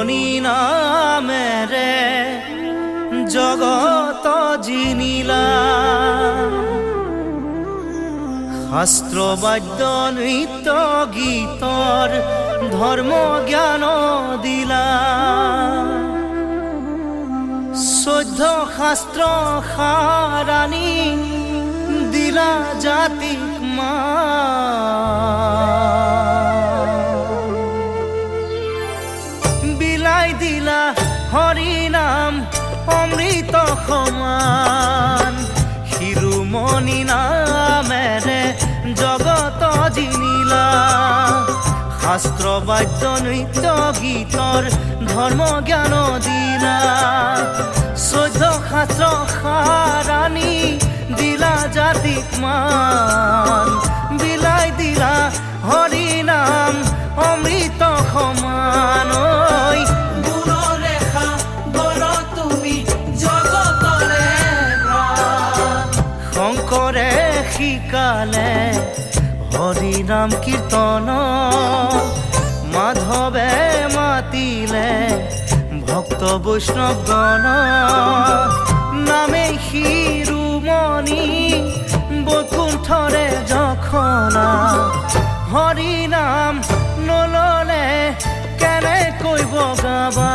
শিৰোমণি নামেৰে জগত জিনিলা শাস্ত্ৰ বাদ্য নৃত্য গীতৰ ধৰ্ম জ্ঞান দিলা 14 শাস্ত্ৰ সাৰাণী দিলা জাতিক বিলাই দিলা হৰি নাম অমৃত সমান শিৰোমণি নামেৰে জগত জিনিলা শাস্ত্ৰ বাদ্য নৃত্য গীতৰ ধৰ্ম জ্ঞান দিলা 14 শাস্ত্ৰ সাৰাণী দিলা জাতিক মান বিলাই দিলা হৰি নাম অমৃত সমান গুণৰেখা বৰ তুমি জগতৰে শংকৰে শিকালে হৰি নাম কীৰ্তন মাধৱে মাতিলে ভক্ত বৈষ্ণৱ গণ নামে শিৰোমণি বৈকুণ্ঠৰে জখলা হৰি নাম নললে কেনেকৈ বগাবা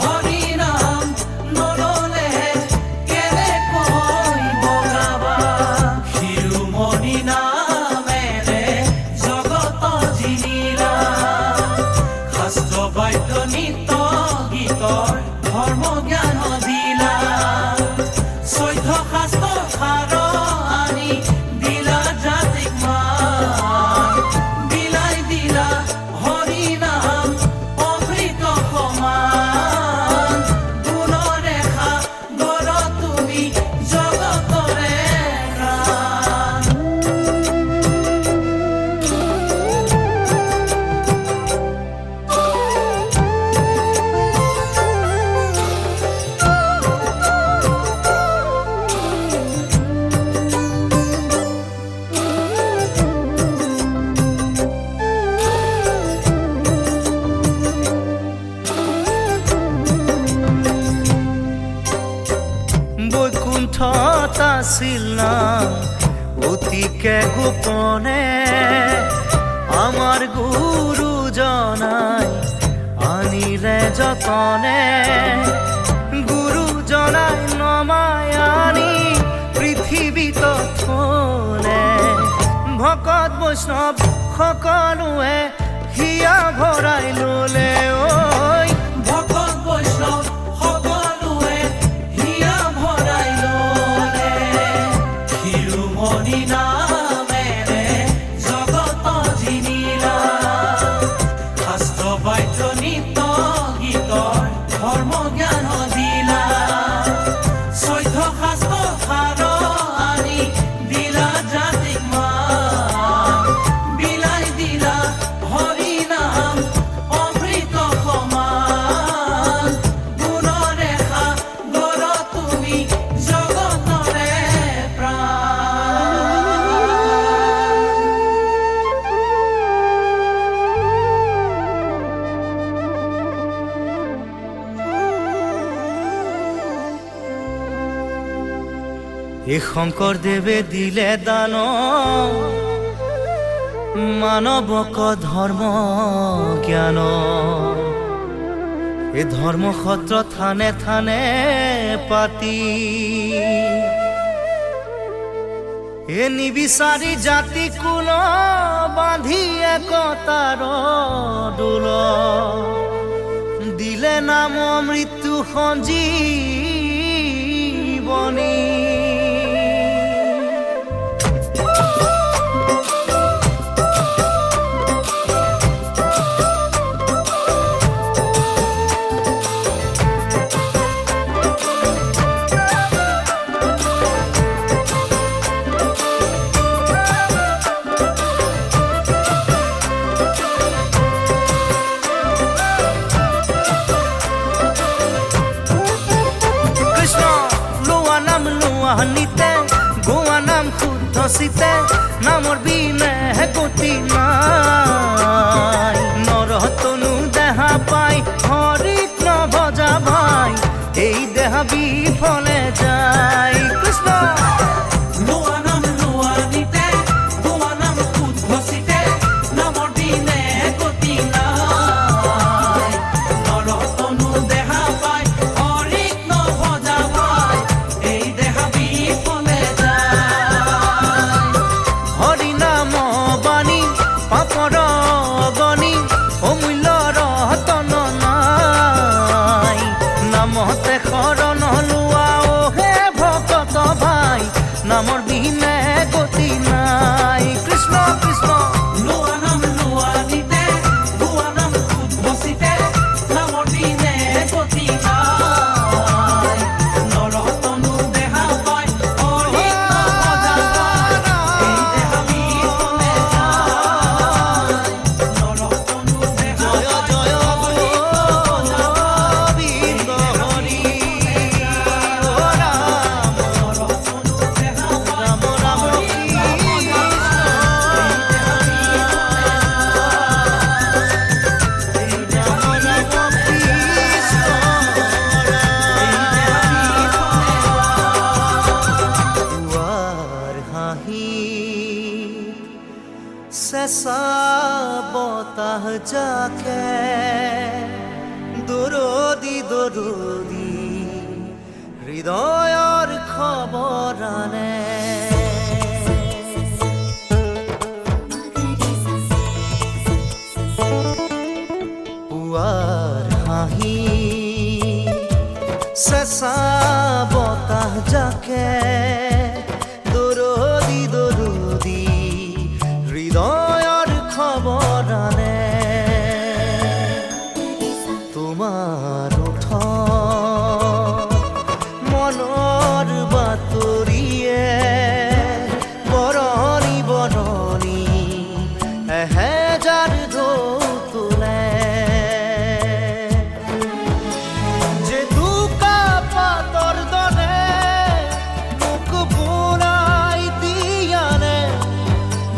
হৰি নাম নললে কেনেকৈ বগাবা শিৰোমণি নামেৰে জগত জিনিলা শাস্ত্ৰ বাদ্য নৃত্য গীতৰ ধৰ্ম জ্ঞান দিলা 14 শাস্ত্ৰ সাৰাণী দিলা জাতিক মান বিলাই দিলা হৰি নাম অমৃত সমান গুণৰেখা বৰ তুমি জগতৰে প্ৰাণ বৈকুণ্ঠত আছিল না অতিকে গোপনে আমাৰ গুৰুজনাই আনিলে যতনে গুৰুজনাই নমাই আনি পৃথিৱীত থলে ভকত বৈষ্ণৱ সকলোৱে হিয়া ভৰাই ললে ভকত বৈষ্ণৱ সকলোৱে হিয়া ভৰাই ললে শিৰোমণি নামেৰে জগত জিনিলা শাস্ত্ৰ বাদ্য নৃত্য গীতৰ ধৰ্ম জ্ঞান দিলা 14 শাস্ত্ৰ সাৰাণী দিলা জাতিক মান বিলাই দিলা হৰি নাম অমৃত সমান গুণৰেখা বৰ তুমি জগতৰে প্ৰাণ এই শংকৰদেৱে দিলে দান মানৱক ধৰ্ম জ্ঞান এই ধৰ্ম সত্ৰ থানে থানে পাতি এ নিবিচাৰি জাতি কুল বান্ধি একতাৰ দোল দিলে নাম মৃত্যু সঞ্জীৱনী গোৱা নাম শুদ্ধ চিতে নামৰ বিনে গতি নাই নৰতনু দেহা পাই হৰিক নভজা ভাই এই দেহা বিফলে যায় কৃষ্ণ লোৱা নাম লোৱা নিতে গোৱা নাম শুদ্ধ চিতে নামৰ দিনে গতি নাই নৰতনু দেহা পাই হৰিক নভজা ভাই এই দেহা বিফলে যায় হৰি নাম বাণী পাপৰ গণি অমূল্য ৰতন নাই নামতে শৰণ লোৱা হে ভকত ভাই নামৰ বিনে গতি নাই কৃষ্ণ কৃষ্ণ লোৱা নাম লোৱা নিতে গোৱা নাম শুদ্ধ চিতে নামৰ দিনে গতি নাই নৰতনু দেহা পাই হৰিক নভজা ভাই এই দেহা বিফলে যায় নৰতনু দেহা জয় জয় গোবিন্দ হৰি ও ৰাম নৰতনু দেহা পাই ৰাম ৰাম কৃষ্ণ দুৱাৰ হাঁহি চেঁচা বতাহ জাকে দৰদি দৰদি হৃদয়ৰ খবৰ আনে পুৱাৰ হাঁহি চেঁচা বতাহ জাকে দৰদি দৰদি হৃদয়ৰ খবৰ আনে তোমাৰ ওঠত মনৰ বাতৰিয়ে বৰণি বৰণি এহেজাৰ ঢৌ তোলে যে দুকা পাতৰ দৰে মোক বুৰাই দিয়ানে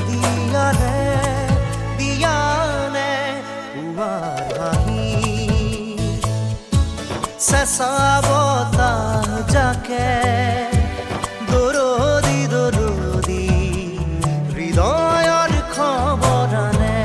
দিয়ানে দিয়ানে পুৱাৰ হাঁহি চেঁচা বতাহ জাকে দৰদি দৰদি হৃদয়ৰ খবৰ আনে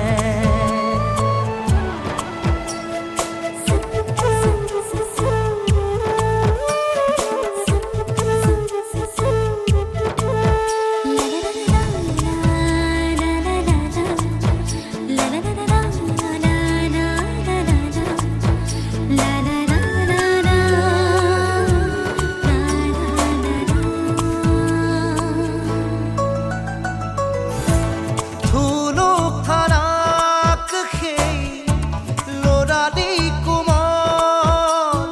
ধুনুক থানাক সেই ল'ৰালি কোমল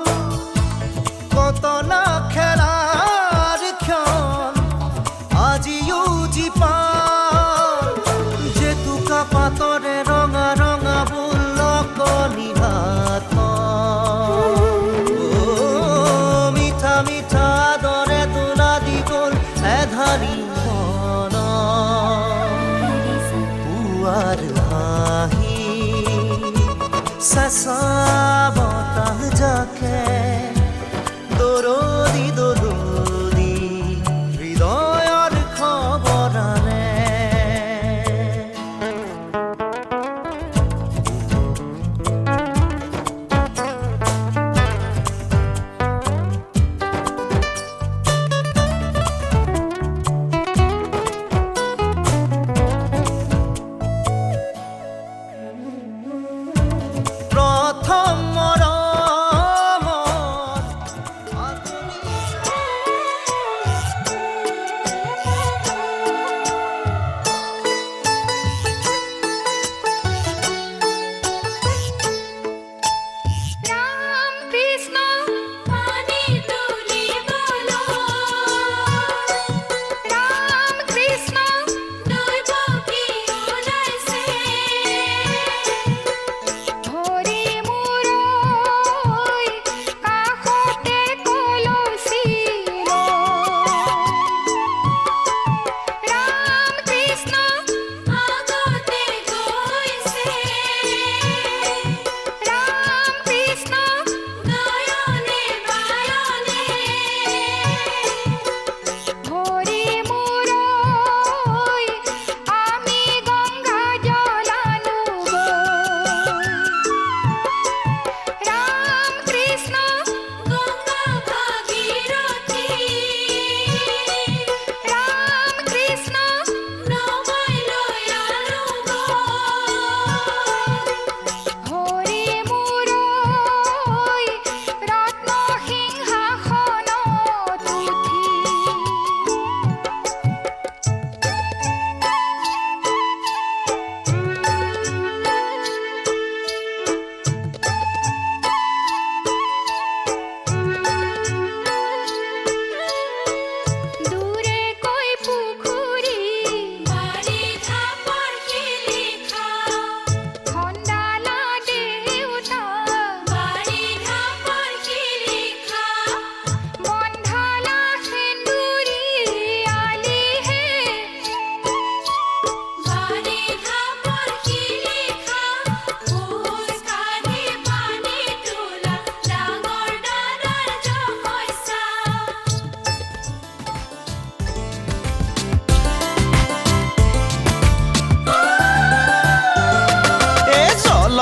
কতনা খেলাৰ ক্ষণ আজিও জীপাল জেতুকা পাতৰে ৰঙা ৰঙা বুলকনি হাত মিঠা মিঠা দৰে তোলা দি গ'ল এধানি মন পুৱাৰ হাঁহি চেঁচা বতাহ জাকে দৰদি দৰদি হৃদয়ৰ খবৰ আনে প্ৰথম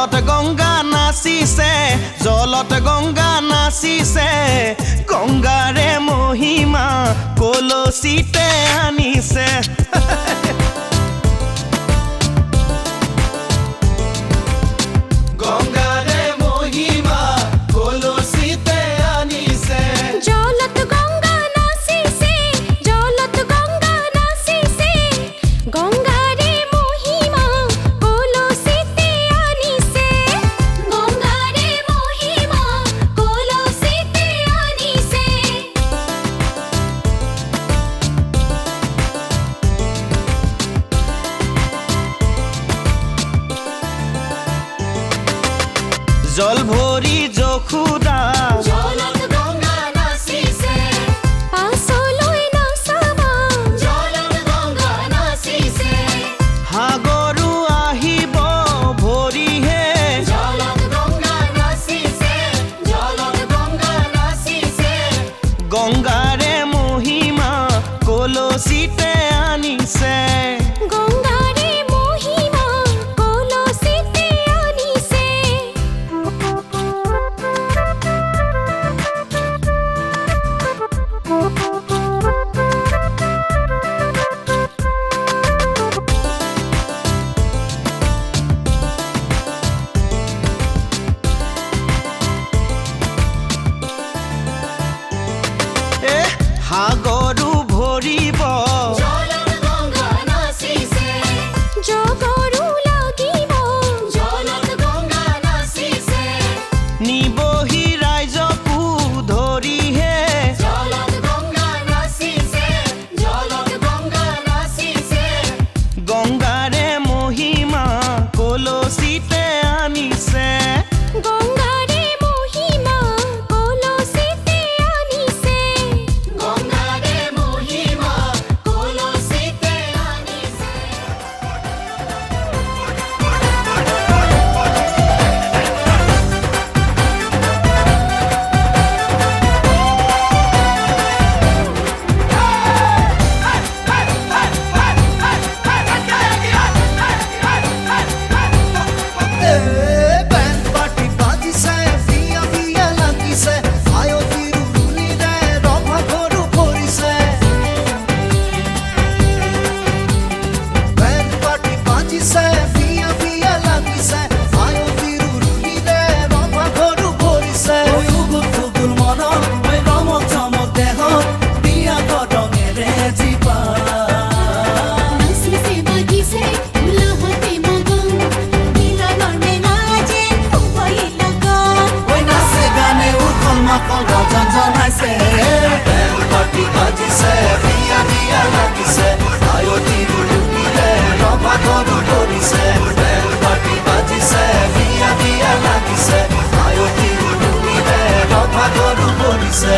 জলত গংগা নাচিছে জলত গংগা নাচিছে গংগাৰে মহিমা কলসিতে আনিছে গংগাৰে মহিমা কলসিতে আনিছে জলত গংগা নাচিছে জলত গংগা নাচিছে গংগাৰে মহিমা কলসিতে আনিছে গংগাৰে মহিমা কলসিতে আনিছে জল ভৰি যশোদা জলত গংগা নাচিছে পাছলৈ নাচাবা জলত গংগা নাচিছে সাগৰো আহিব ভৰিহে জলত গংগা নাচিছে জলত গংগা নাচিছে গংগাৰে মহিমা কলসিতে আনিছে গংগাৰে মহিমা কলসিতে আনিছে সাগৰো ভৰিব জলত গংগা নাচিছে জগৰু লাগিব জলত গংগা নাচিছে নিবহি ৰাইজকো ধৰিহে জলত গংগা নাচিছে জলত গংগা নাচিছে গংগাৰে মহিমা কলসিতে আনিছে গংগাৰে মহিমা কলসিতে আনিছে গংগাৰে মহিমা কলসিতে আনিছে Band party বাজিছে বিয়া বিয়া লাগিছে আয়ো তিৰুলিৰে ৰভা ঘৰো ভৰিছে Band party বাজিছে বিয়া বিয়া লাগিছে আয়ো তিৰুলিৰে ৰভা ঘৰো ভৰিছে উগুল থুগুল মনত ৰমক চমক দেহত বিয়া গৰঙেৰে জীৱা নাচিছে বাগিছে উলাহতে মগন মিলনৰ মেলাজে খুবই লগন ওই নাচে গানে উখল মাখল ৰজন জনাইছে বেল পাৰ্টি বাজিছে বিয়া বিয়া লাগিছে আয়ো তিৰুলিৰে ৰভা ঘৰো ভৰিছে বেল পাৰ্টি বাজিছে বিয়া বিয়া লাগিছে আয়ো তিৰুলিৰে ৰভা ঘৰো ভৰিছে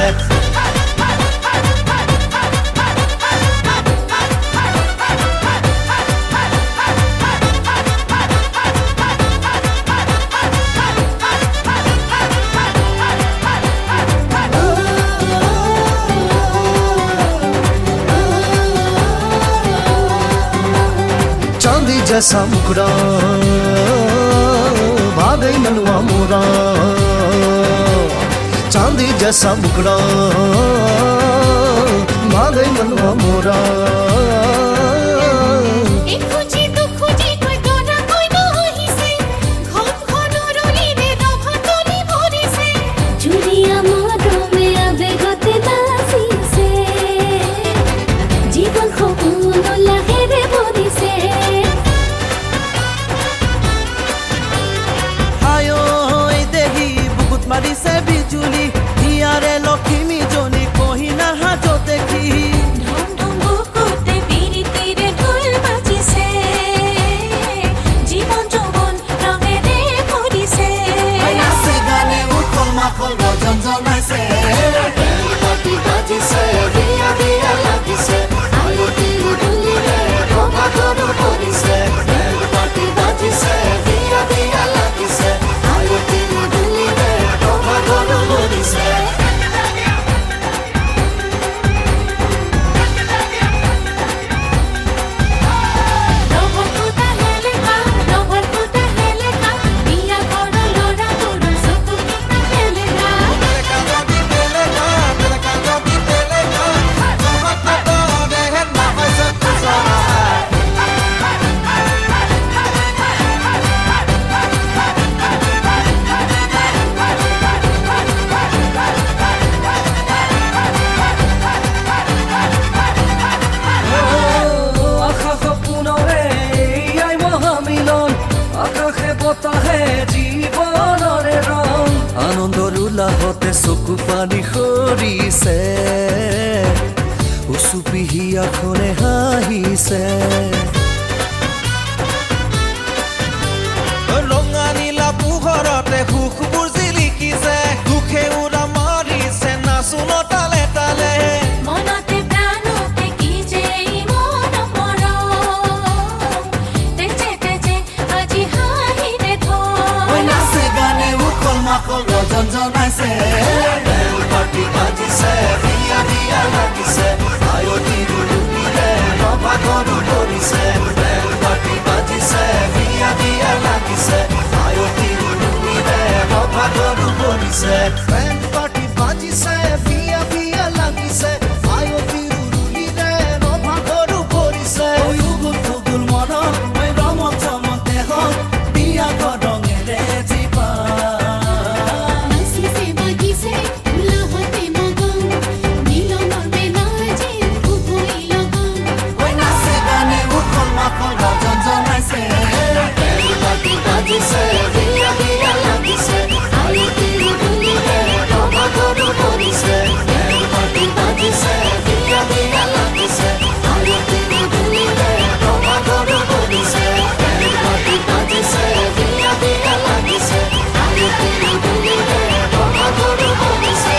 चांदी जैसा मुखड़ा भागई नलवा मोरा चांदी जैसा मुखड़ा भागई नलवा मोरा এক খুঁজি দু খুঁজি কৈ দৰা কৈ বহিছে ঘন ঘন ৰলিৰে ৰভা তলি ভৰিছে জুৰিয়া মৰমে আবেগতে নাচিছে জীৱন সপোন লাহেৰে ভৰিছে আয়ো এই দেহি বুকুত মাৰিছে বিজুলি হিয়াৰে লখিমী জনী কহিনাৰ হাজত দেখি ঢং ঢং বুকুত চুপি হিয়াখনে হাঁহিছে ৰঙা নীলা পোহৰতে সুখবোৰ জিলিকিছে দুখে উৰা মাৰিছে নাচোন তালে তালে মনতে প্ৰাণতে কি যে মন মৰম তেজে তেজে আজি হাঁহিৰে ওই থ নাচে গানে উখল মাখল ৰজন জনাইছে বেল পাৰ্টি বাজিছে বিয়া বিয়া লাগিছে আয়তি ৰুলুকিলে ৰভা গৰু কৰিছে বেল পাৰ্টি বাজিছে বিয়া বিয়া লাগিছে আয়তি ৰুলুকিলে ৰভা গৰু কৰিছে বেল পাৰ্টি বাজিছে বিয়া বিয়া লাগিছে আয়তি ৰুলুকিলে ৰভা গৰু কৰিছে ঐ উগুল থুগুল মনত ঐ ৰমক চমক দেহত বিয়া গৰঙেৰে জীৱা নাচিছে বাগিছে উলাহতে মগন মিলনৰ বেলাজে উভৈ লগন ওই নাচে গানে উখল মাখল ৰজন জনাইছে বেল পাৰ্টি বাজিছে বিয়া বিয়া লাগিছে আয়তি ৰুলুকিলে ৰভা গৰু কৰিছে বেল পাৰ্টি বাজিছে বিয়া বিয়া লাগিছে আয়তি ৰুলুকিলে ৰভা গৰু কৰিছে বেল পাৰ্টি বাজিছে বিয়া বিয়া লাগিছে আয়তি ৰুলুকিলে ৰভা গৰু কৰিছে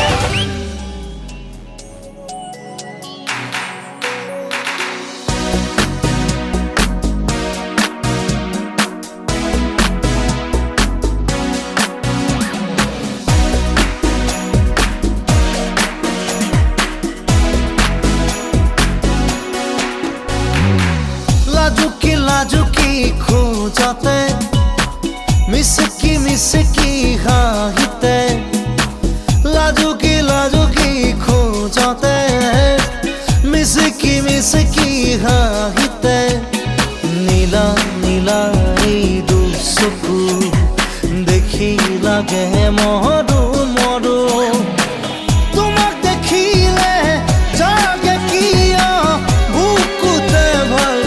লাজুকি খোঁজতে মিসকি হাঁহিতে লাজুকি খোঁজতে মিসকি হাঁহিতে নীলা নীলা এই দুচকু দেখি লাগে মৰো মৰো তোমাক দেখিলে জাগে কিয় বুকুতে ভাল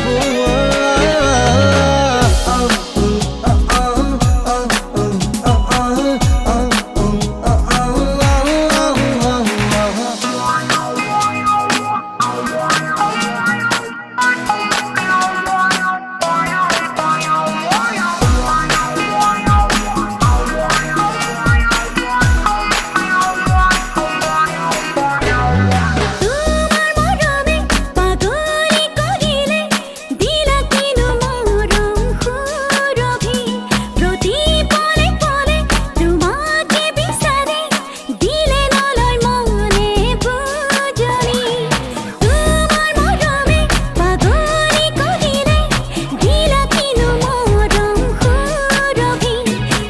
তোমার মরমে পাগলি করিলে দিলা কিনু মরম সুরভি প্রতি পলে পলে তোমাকে বিচারে দিলে নলয় মনে বুঝনি তোমার মরমে পাগলি করিলে দিলা কিনু মরম সুরভি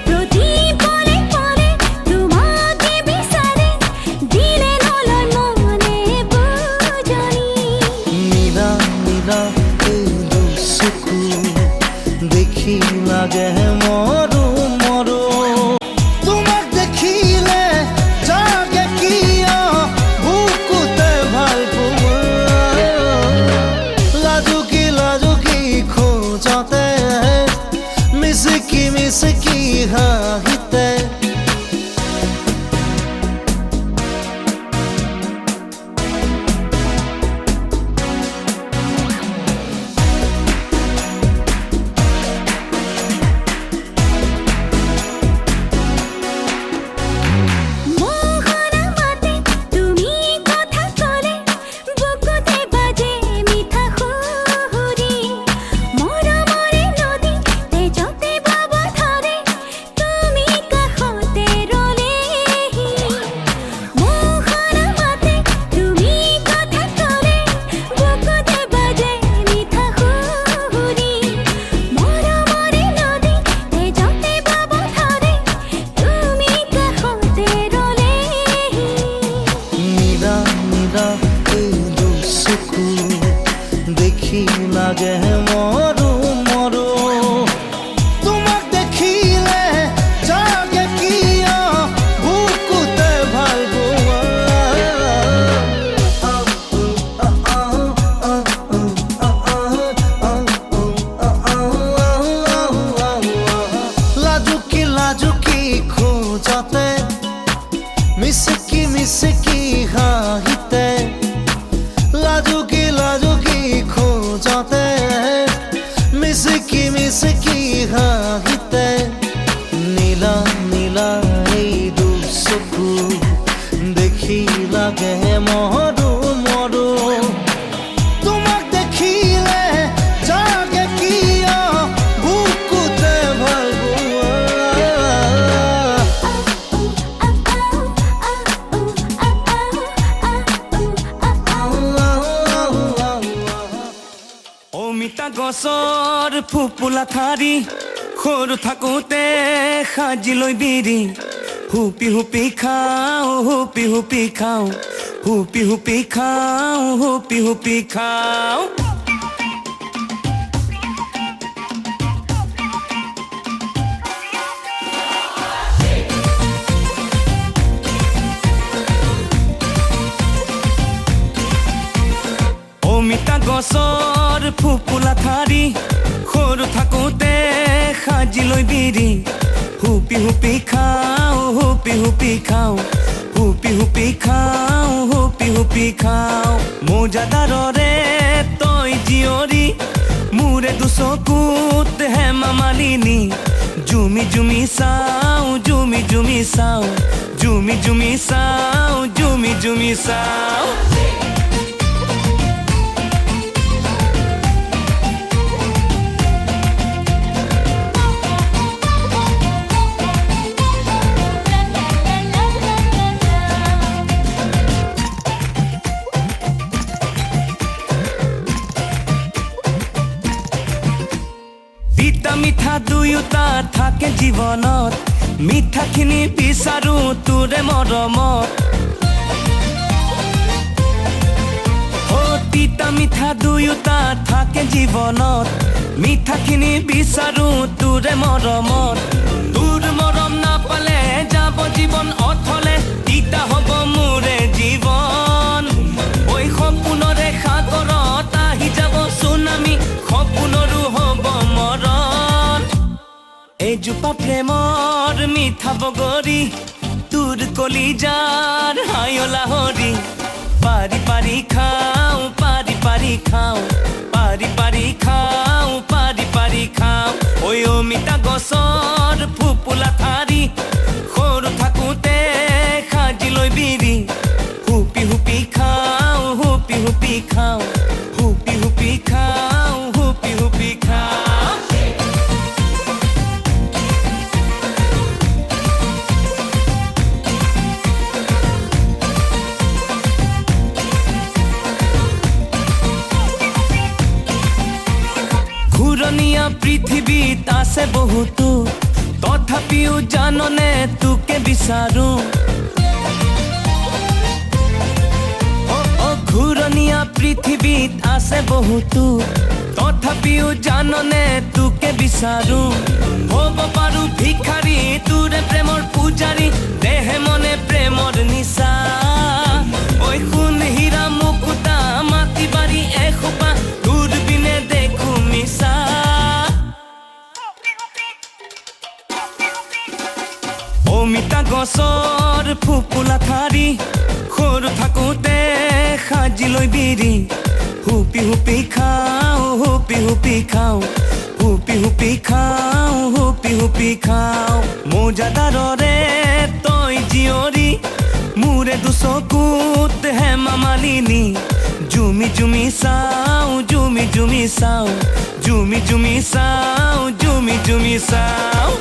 প্রতি পলে পলে তোমাকে বিচারে দিলে নলয় মনে বুঝনি নীলা নীলা এই দুচকু দেখি লাগে মৰো মৰো তোমাক দেখিলে জাগে কিয় বুকুতে ভাল পোৱা লাজুকি খোঁজতে মিসকি হাঁহিতে মোহনা মাতে তুমি কথা কলে বুকুতে বাজে মিঠা সুহুৰি মৰমৰে নদী তেজতে বাব ধৰে তুমি কাষতে ৰলেহি মোহনা মাতে তুমি কথা কলে বুকুতে বাজে মিঠা সুহুৰি মৰমৰে নদী তেজতে বাব ধৰে তুমি কাষতে ৰলেহি নীলা নীলা এই দুচকু দেখি লাগে মৰো মৰো তোমাক দেখিলে জাগে কিয় বুকুতে ভাল পোৱা লাজুকি খোঁজতে মিসকি হাঁহিতে লাজুকি মৰো মৰো তোমাক দেখিলে জাগে কিয় বুকুতে ভালপোৱা অমিতা গছৰ ফুপুলা ঠাৰি সৰু থাকোঁতে সাজি লৈ বিৰি হুপি হুপি খাওঁ হুপি হুপি খাওঁ হুপি হুপি খাওঁ হুপি হুপি খাওঁ অমিতা গছৰ ফুপুলা ঠাৰি সৰু থাকোঁতে সাজি লৈ বিৰি হুপি হুপি খাওঁ হুপি হুপি খাওঁ হুপি হুপি খাওঁ হুপি হুপি খাওঁ মোজাদাৰৰে তই জীয়ৰী মোৰে দুচকুত হেমা মালিনী জুমি জুমি চাওঁ জুমি জুমি চাওঁ জুমি জুমি চাওঁ জুমি জুমি চাওঁ তিতা মিঠা দুয়োটা থাকে জীৱনত মিঠাখিনি বিচাৰো তোৰে মৰমত তিতা মিঠা দুয়োটা থাকে জীৱনত মিঠাখিনি বিচাৰো তোৰে মৰমত তোৰ মৰম নাপালে যাব জীৱন অথলে তিতা হ'ব মোৰে জীৱন ঐ সপোনৰে সাগৰত আহি যাব চুনামি সপোনৰো হ'ব মৰণ এজোপা প্ৰেমৰ মিঠা বগৰী তোৰ কলিজাৰ হায়লা হৰি পাৰি পাৰি খাওঁ পাৰি পাৰি খাওঁ পাৰি পাৰি খাওঁ পাৰি পাৰি খাওঁ ঐ অমিতা গছৰ ফুপুলা ঠাৰি সৰু থাকোঁতে সাজি লৈ বিৰি হুপি হুপি খাওঁ হুপি হুপি খাওঁ হুপি হুপি খাওঁ হুপি হুপি খাওঁ ঘূৰণীয়া পৃথিৱীত আছে বহুতো তথাপিও জাননে তোকে বিচাৰো ঘূৰণীয়া পৃথিৱীত আছে বহুতো তথাপিও জাননে তোকে বিচাৰো হ'ব পাৰো ভিখাৰী তোৰে প্ৰেমৰ পূজাৰী দেহে মনে প্ৰেমৰ নিচা ঐ সোণ হীৰা মুকুতা মাটি বাৰী এসোপা তোৰ বিনে দেখো মিছা অমিতা গছৰ ফুপুলা ঠাৰি সৰু থাকোঁতে সাজি লৈ বিৰি হুপি হুপি খাওঁ হুপি হুপি খাওঁ হুপি হুপি খাওঁ হুপি হুপি খাওঁ মোজাদাৰৰে তই জীয়ৰী মোৰে দুচকুত হেমা মালিনী জুমি জুমি চাওঁ জুমি জুমি চাওঁ জুমি জুমি চাওঁ জুমি জুমি চাওঁ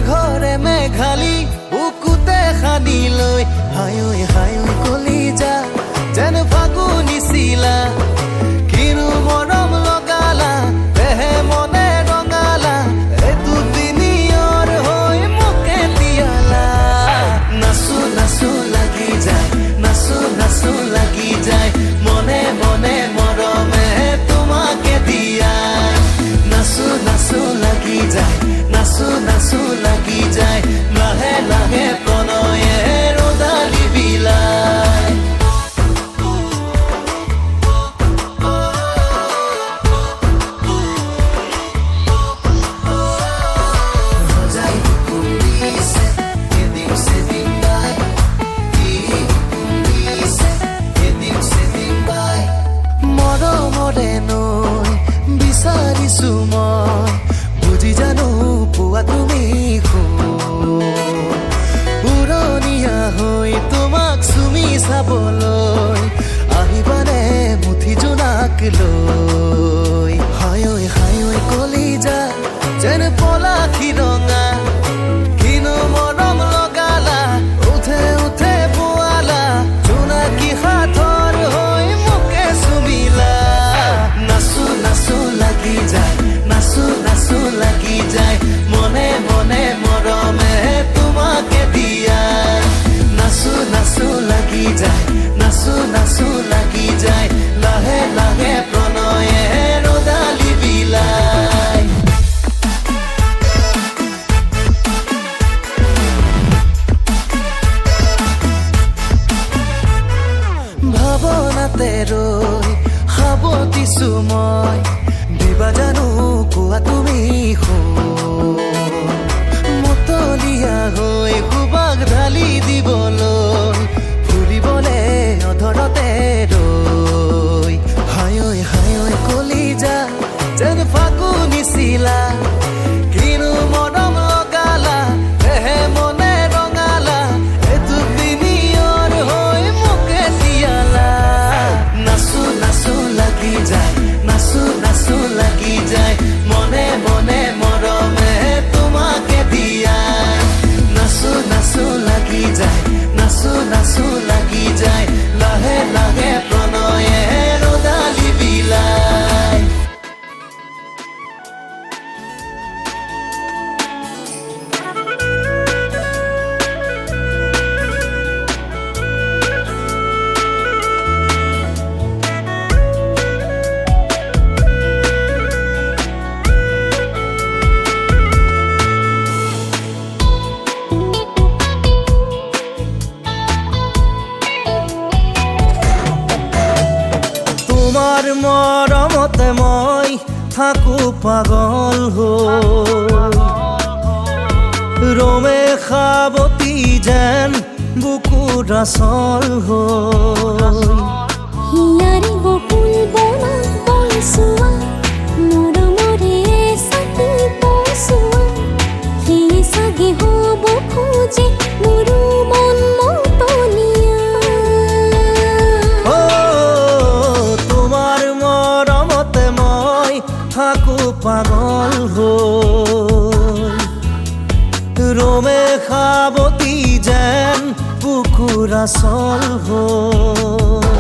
মেঘৰে মেঘালী বুকুতে সানি লৈ হায়ৈ হায়ৈ কলিজা যেন ফাগুনি চিলা কিনো মৰম লগালা দেহে মনে ৰঙালা এইটো দিনিয়ৰ হৈ মোকে তিয়ালা নাচো নাচো লাগি যায় নাচো নাচো লাগি যায় মনে মনে মৰমে তোমাকে দিয়াই নাচো নাচো লাগি যায় নাচো নাচো লাগি যায় লাহে লাহে প্ৰণয়ে ৰদালি বিলাই মৰমৰে নৈ বিচাৰিছো মই বুজি জানো পোৱা তুমি পুৰণীয়া হৈ তোমাক চুমি চাবলৈ আহিবানে মুঠি জোনাক লৈ হায়ৈ হায়ৈ কলিজা যেন পলাশী ৰঙা কিনো মৰম লগালা উঠে উঠে পোৱালা জোনাকী সাথৰ হৈ মোকে চুমিলা নাচো নাচো লাগি যায় নাচো নাচো লাগি যায় মনে মনে মৰমে তোমাকে দিয়াই নাচো নাচো লাগি যায় নাচো নাচো লাগি যায় লাহে লাহে প্ৰণয়ে ৰদালি বিলাই ভাৱনাতে ৰৈ সাৱটিছো মই দিবা জানো কোৱা তুমি মতলীয়া হৈ সুবাস ঢালি দিবলৈ ফুৰিবলে অধৰতে ৰৈ হায়ৈ হায়ৈ কলিজা যেন ফাগুনি চিলা কিনো মৰম লগালা দেহে মনে ৰঙালা এইটো দিনিয়ৰ হৈ মোকে তিয়ালা নাচো নাচো লাগি যায় নাচো নাচো লাগি যায় মনে মনে মৰমে তোমাকে দিয়াই নাচো নাচো লাগি যায় নাচো নাচো লাগি যায় লাহে লাহে প্ৰণয়ে ৰদালি বিলাই তোমাৰ মৰমতে মই থাকো পাগল হৈ ৰমে সাৱতি যেন বুকুৰ আচল হৈ হিয়াৰি বকুল বনা বৈছোৱা মৰমৰে চাকি বৈছোৱা সি চাগে হ'ব খোজে মোৰো মন মতলীয়া তোমাৰ মৰমতে মই থাকো পাগল হৈ ৰমে সাৱতি যেন বুকুৰ আচল হৈ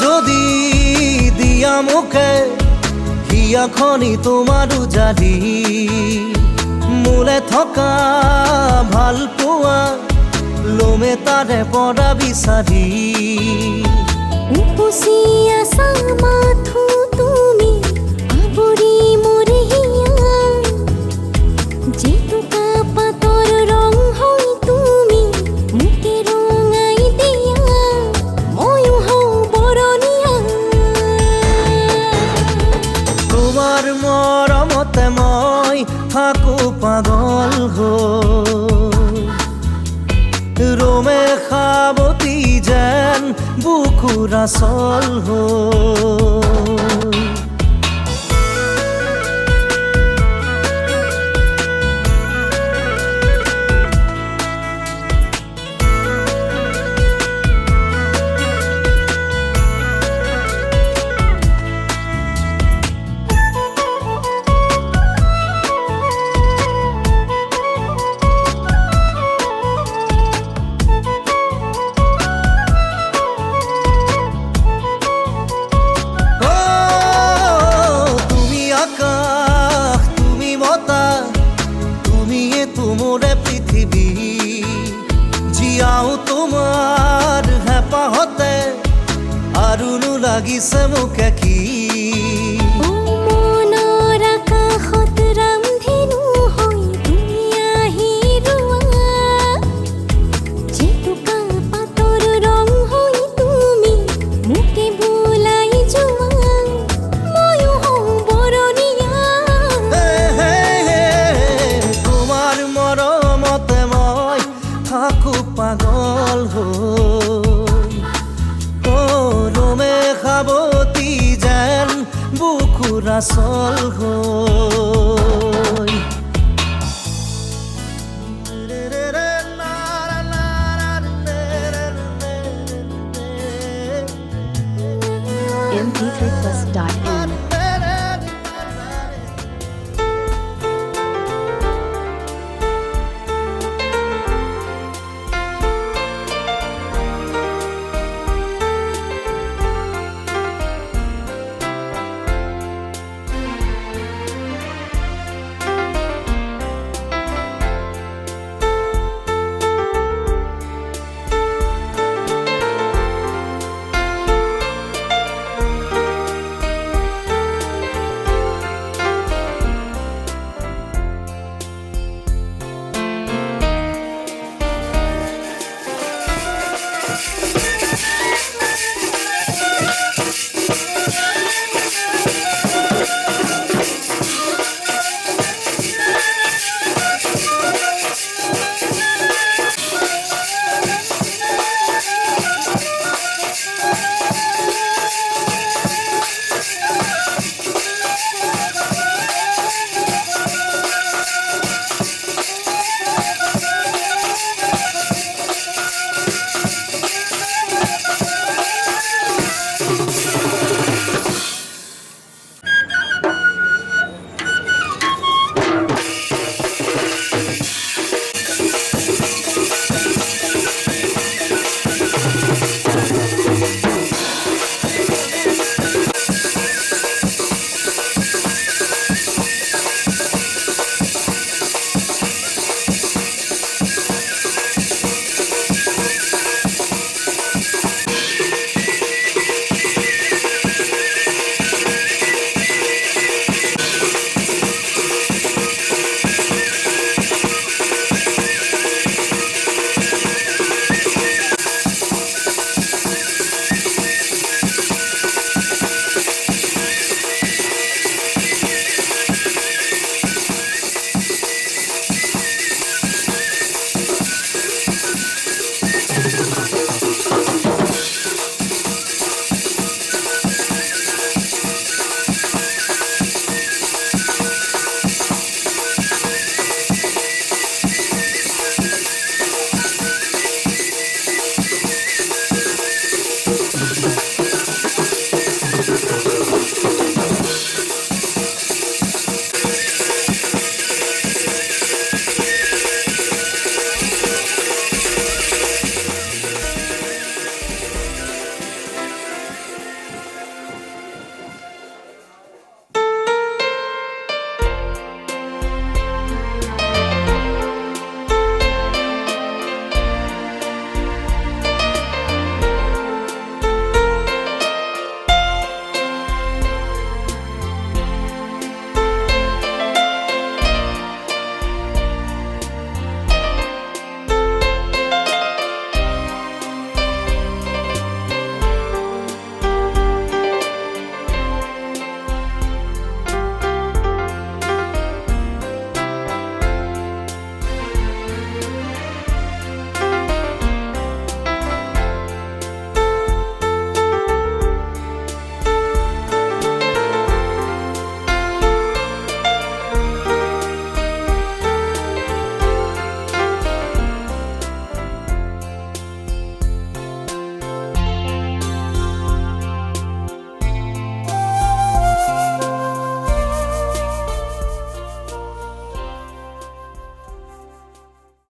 যদি দিয়া মুখে হিয়া খনি তোমাৰো জাদি মোলে থকা ভাল পোৱা লোমে তাৰে পৰা বিচাৰি উপচি আছা মাথো তুমি আৱৰি মোৰ হিয়া জেতুকা পাতৰ ৰং হৈ তুমি মোকে ৰঙাই দিয়া ময়ো হওঁ বৰণীয়া তোমাৰ মৰমতে মই মই থাকো পাগল হৈ ৰোমে খাবতি যেন বুকুৰ আসল হৈ তোমৰে পৃথিবী জিয়াও তোমাৰ হেঁপাহতে আৰুনো লাগিছে মোক কি ও মনৰ আকাশত ৰামধেনু হৈ তুমি আহি ৰোৱা জেতুকা পাতৰ ৰং হৈ তুমি মোকে বোলাই যোৱা ময়ো হওঁ বৰণীয়া তোমাৰ মৰমতে মই থাকো পাগল হৈ ৰোমে খাবতি যেন বুকুৰ আসল হৈ